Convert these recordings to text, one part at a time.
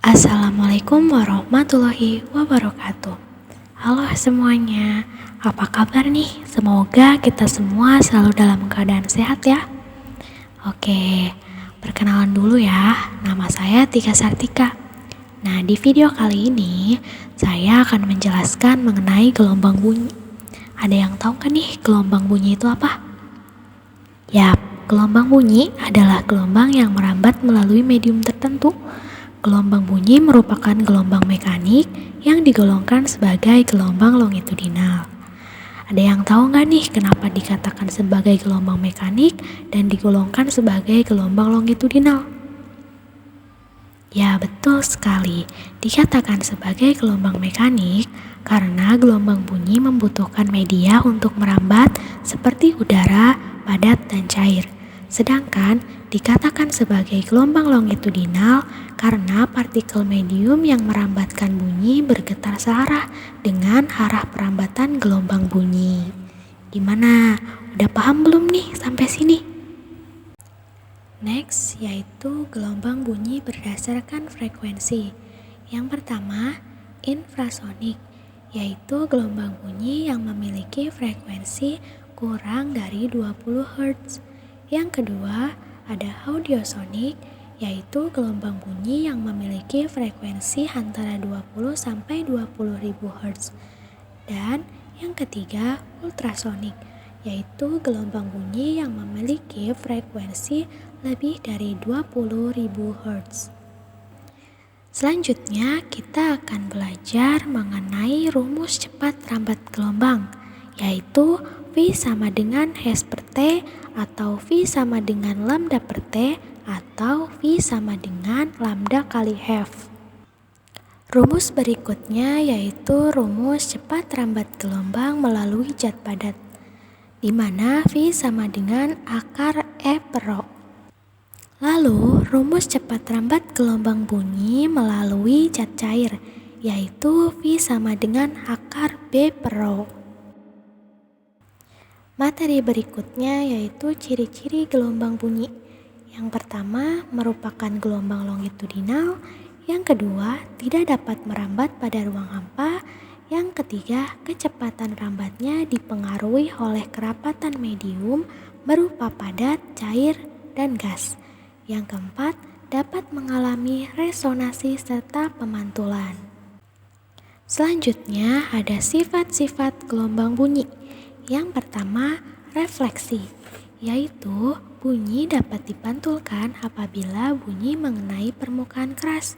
Assalamualaikum warahmatullahi wabarakatuh. Halo semuanya, apa kabar nih? Semoga kita semua selalu dalam keadaan sehat ya. Oke, perkenalan dulu ya. Nama saya Tika Sartika. Nah, di video kali ini saya akan menjelaskan mengenai gelombang bunyi. Ada yang tahu kan nih gelombang bunyi itu apa? Yap, gelombang bunyi adalah gelombang yang merambat melalui medium tertentu. Gelombang bunyi merupakan gelombang mekanik yang digolongkan sebagai gelombang longitudinal. Ada yang tahu nggak nih kenapa dikatakan sebagai gelombang mekanik dan digolongkan sebagai gelombang longitudinal? Ya, betul sekali. Dikatakan sebagai gelombang mekanik karena gelombang bunyi membutuhkan media untuk merambat seperti udara, padat, dan cair. Sedangkan dikatakan sebagai gelombang longitudinal karena partikel medium yang merambatkan bunyi bergetar searah dengan arah perambatan gelombang bunyi. Gimana? Udah paham belum nih sampai sini? Next, yaitu gelombang bunyi berdasarkan frekuensi. Yang pertama, infrasonik, yaitu gelombang bunyi yang memiliki frekuensi kurang dari 20 Hz. Yang kedua, ada audiosonik, yaitu gelombang bunyi yang memiliki frekuensi antara 20 sampai 20.000 Hz. Dan yang ketiga, ultrasonik, yaitu gelombang bunyi yang memiliki frekuensi lebih dari 20.000 Hz. Selanjutnya, kita akan belajar mengenai rumus cepat rambat gelombang, yaitu V sama dengan H per T atau V sama dengan lambda per T atau V sama dengan lambda kali F. Rumus berikutnya yaitu rumus cepat rambat gelombang melalui zat padat, di mana V sama dengan akar E per Rho. Lalu, rumus cepat rambat gelombang bunyi melalui zat cair, yaitu V sama dengan akar B per Rho. Materi berikutnya yaitu ciri-ciri gelombang bunyi. Yang pertama merupakan gelombang longitudinal, yang kedua tidak dapat merambat pada ruang hampa, yang ketiga kecepatan rambatnya dipengaruhi oleh kerapatan medium berupa padat, cair, dan gas. Yang keempat dapat mengalami resonansi serta pemantulan. Selanjutnya ada sifat-sifat gelombang bunyi. Yang pertama, refleksi, yaitu bunyi dapat dipantulkan apabila bunyi mengenai permukaan keras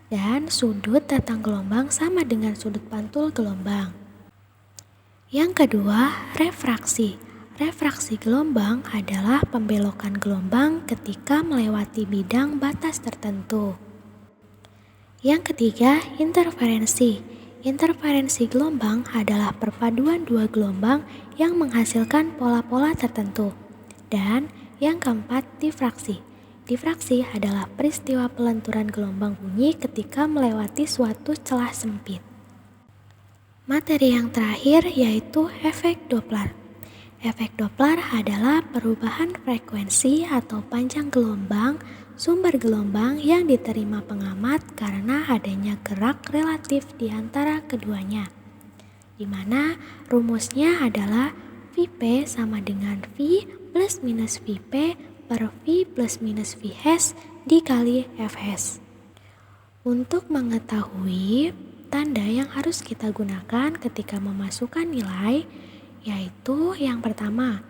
dan sudut datang gelombang sama dengan sudut pantul gelombang. Yang kedua, refraksi. Refraksi gelombang adalah pembelokan gelombang ketika melewati bidang batas tertentu. Yang ketiga, interferensi. Interferensi gelombang adalah perpaduan dua gelombang yang menghasilkan pola-pola tertentu. Dan yang keempat, difraksi. Difraksi adalah peristiwa pelenturan gelombang bunyi ketika melewati suatu celah sempit. Materi yang terakhir yaitu efek Doppler. Efek Doppler adalah perubahan frekuensi atau panjang gelombang sumber gelombang yang diterima pengamat karena adanya gerak relatif di antara keduanya, di mana rumusnya adalah Vp sama dengan V plus minus Vp per V plus minus Vs dikali Fs. Untuk mengetahui tanda yang harus kita gunakan ketika memasukkan nilai, yaitu yang pertama,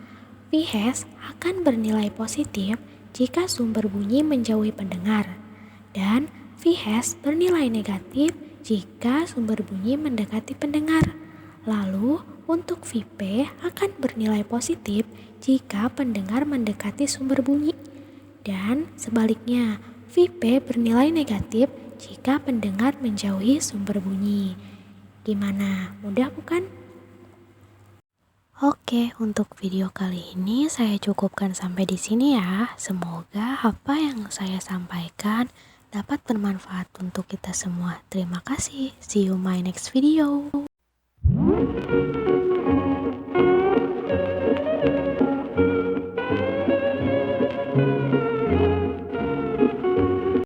Vs akan bernilai positif jika sumber bunyi menjauhi pendengar, dan Vs bernilai negatif jika sumber bunyi mendekati pendengar. Lalu, untuk Vp akan bernilai positif jika pendengar mendekati sumber bunyi, dan sebaliknya, Vp bernilai negatif jika pendengar menjauhi sumber bunyi. Gimana? Mudah bukan? Oke, untuk video kali ini saya cukupkan sampai di sini ya. Semoga apa yang saya sampaikan dapat bermanfaat untuk kita semua. Terima kasih. See you my next video.